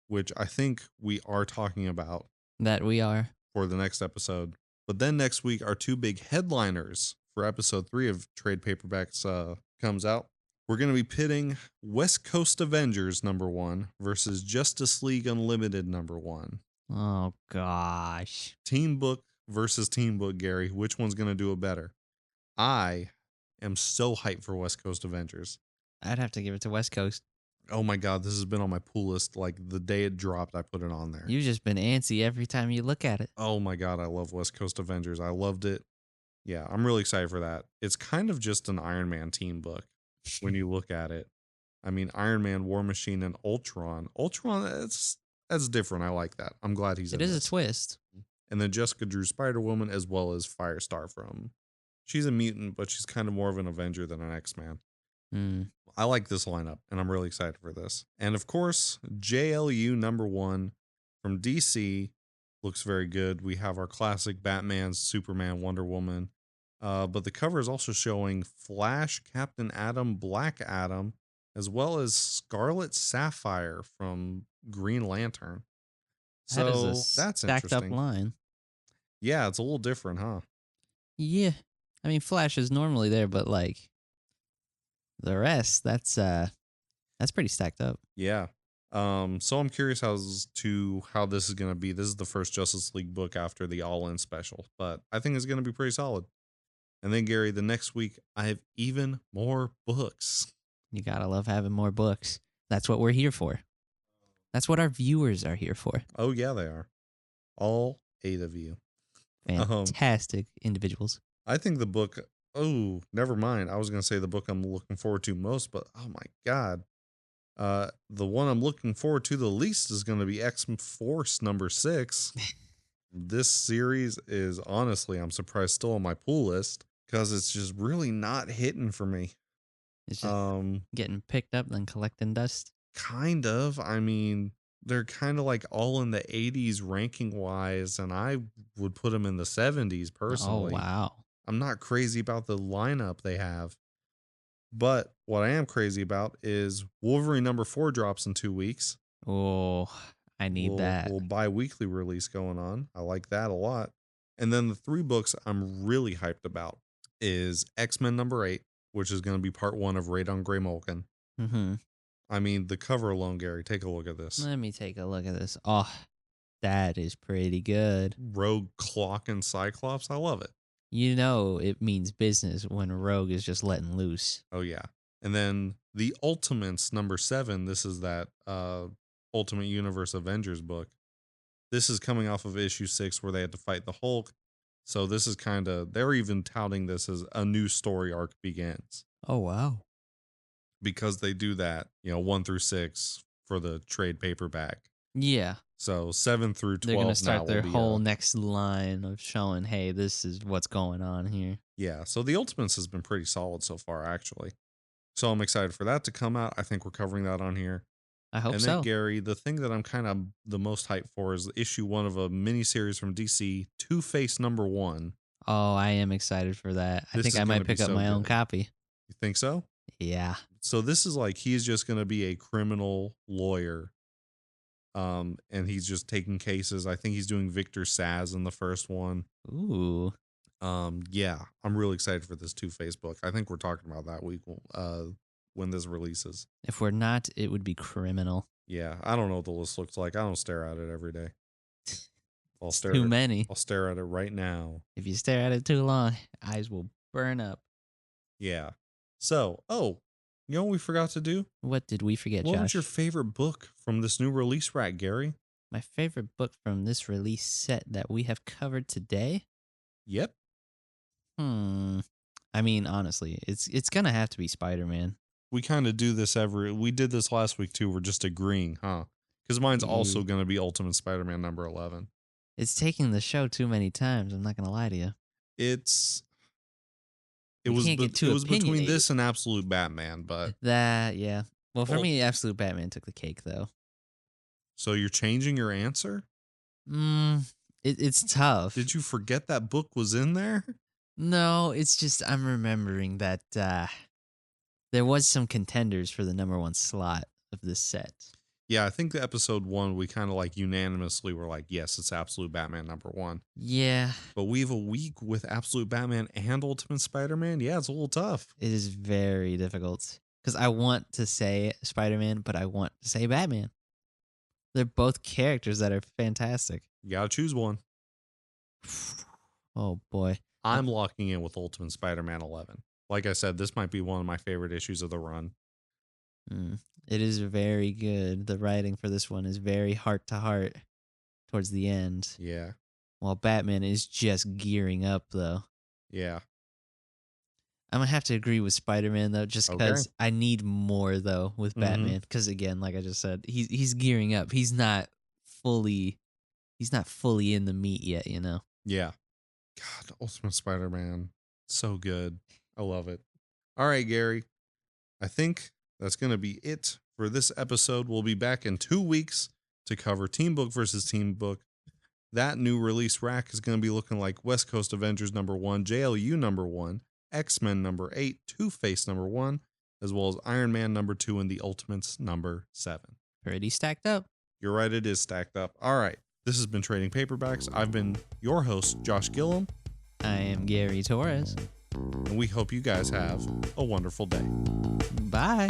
which I think we are talking about
That we are.
for the next episode. But then next week, our 2 big headliners for episode 3 of Trade Paperbacks comes out. We're going to be pitting West Coast Avengers number 1 versus Justice League Unlimited number 1.
Oh, gosh.
Team book versus team book, Gary. Which one's going to do it better? I am so hyped for West Coast Avengers.
I'd have to give it to West Coast.
Oh my God, this has been on my pool list. Like the day it dropped, I put it on there.
You've just been antsy every time you look at it.
Oh my God, I love West Coast Avengers. I loved it. Yeah, I'm really excited for that. It's kind of just an Iron Man team book when you look at it. I mean, Iron Man, War Machine, and Ultron. Ultron, that's different. I like that. I'm glad he's
It
in
is a
this.
twist.
And then Jessica Drew Spider-Woman as well as Firestar she's a mutant, but she's kind of more of an Avenger than an X-Man.
Hmm.
I like this lineup, and I'm really excited for this. And of course, JLU number 1 From DC, looks very good. We have our classic Batman, Superman, Wonder Woman. But the cover is also showing Flash, Captain Atom, Black Adam, as well as Scarlet Sapphire from Green Lantern.
That is a
So that's
stacked up
interesting.
line.
Yeah, it's a little different, huh?
Yeah. I mean, Flash is normally there, but like the rest, that's pretty stacked up.
Yeah. So I'm curious as to how this is gonna be. This is the first Justice League book after the All In special, but I think it's gonna be pretty solid. And then Gary, the next week I have even more books.
You gotta love having more books. That's what we're here for. That's what our viewers are here for.
Oh yeah, they are. All 8 of you. Um,
Fantastic individuals.
I think the book never mind. I was gonna say the book I'm looking forward to most, but oh my god. The one I'm looking forward to the least is gonna be X Force number 6. This series is honestly, I'm surprised, still on my pull list because it's just really not hitting for me.
It's just
Um,
getting picked up and collecting dust.
kind of. I mean, they're kind of like all in the 80s ranking wise, and I would put them in the 70s
Oh
personally.
wow.
I'm not crazy about the lineup they have, but what I am crazy about is Wolverine number 4 drops in 2 weeks.
Oh, I need that.
We'll bi-weekly release going on. I like that a lot. And then the 3 books I'm really hyped about is X-Men number 8, which is going to be part 1 of Raid on Grey Mulkin.
Mm-hmm.
I mean, the cover alone, Gary, take a look at this.
Let me take a look at this. Oh, that is pretty good.
Rogue, Clock, and Cyclops. I love it.
You know it means business when Rogue is just letting loose.
Oh yeah. And then the Ultimates number 7, this is that Ultimate Universe Avengers book. This is coming off of issue 6 where they had to fight the Hulk. So this is kind of, they're even touting this as a new story arc begins
Oh wow.
because they do that, 1 through 6 for the trade paperback.
Yeah.
So 7 through 12
They're gonna
now
start
will
their
be
whole next line of showing, hey, this is what's going on here.
yeah. So the Ultimates has been pretty solid so far, actually. So I'm excited for that to come out. I think we're covering that on here.
I hope
And then,
so.
Gary, the thing that I'm kind of the most hyped for is issue 1 of a miniseries from DC, Two-Face number 1.
Oh, I am excited for that. I
This
think
is
I
gonna
might
be
pick up
so
my own
good.
copy.
You think so?
Yeah.
So this is like he's just going to be a criminal lawyer. And he's just taking cases. I think he's doing Victor Saz in the first one.
Ooh.
Yeah, I'm really excited for this Two-Face book. I think we're talking about that week when this releases.
If we're not, it would be criminal.
Yeah, I don't know what the list looks like. I don't stare at it every day.
It's too many.
I'll stare at it right now.
If you stare at it too long, eyes will burn up.
Yeah. So, you know what we forgot to do?
What did we forget,
What
Josh?
was your favorite book from this new release rack, Gary?
My favorite book from this release set that we have covered today?
Yep.
I mean, honestly, it's gonna have to be Spider-Man.
We kind of do this we did this last week too. We're just agreeing, huh? Because mine's also
Yeah.
going to be Ultimate Spider-Man number 11.
It's taking the show too many times. I'm not gonna lie to you.
It
You
was
can't get too
between
opinionated.
this and Absolute Batman, but
That, yeah. Well, for
Well-
me, Absolute Batman took the cake, though.
so you're changing your answer?
It's tough.
Did you forget that book was in there?
No, it's just I'm remembering that there was some contenders for the number 1 slot of this set.
Yeah, I think the episode 1 we kind of like unanimously were like, yes, it's Absolute Batman number 1.
Yeah,
But we have a week with Absolute Batman and Ultimate Spider-Man. Yeah, it's a little tough.
it is very difficult because I want to say Spider-Man, but I want to say Batman. They're both characters that are fantastic.
You gotta choose one.
Oh boy,
I'm locking in with Ultimate Spider-Man 11. Like I said, this might be one of my favorite issues of the run.
It is very good. The writing for this one is very heart to heart towards the end.
Yeah.
While Batman is just gearing up, though.
Yeah.
I'm gonna have to agree with Spider-Man though, just because I need more though with Batman. Because again, like I just said, he's gearing up. He's not fully in the meat yet. You know.
Yeah. God, Ultimate Spider-Man. So good. I love it. All right, Gary. I think that's going to be it for this episode. We'll be back in 2 weeks to cover Team Book versus Team Book. That new release rack is going to be looking like West Coast Avengers number 1, JLU number 1, X-Men number 8, Two-Face number 1, as well as Iron Man number 2 and the Ultimates number 7.
Pretty stacked up.
You're right, it is stacked up. All right, this has been Trading Paperbacks. I've been your host, Josh Gilliam.
I am Gary Torres.
And we hope you guys have a wonderful day.
Bye.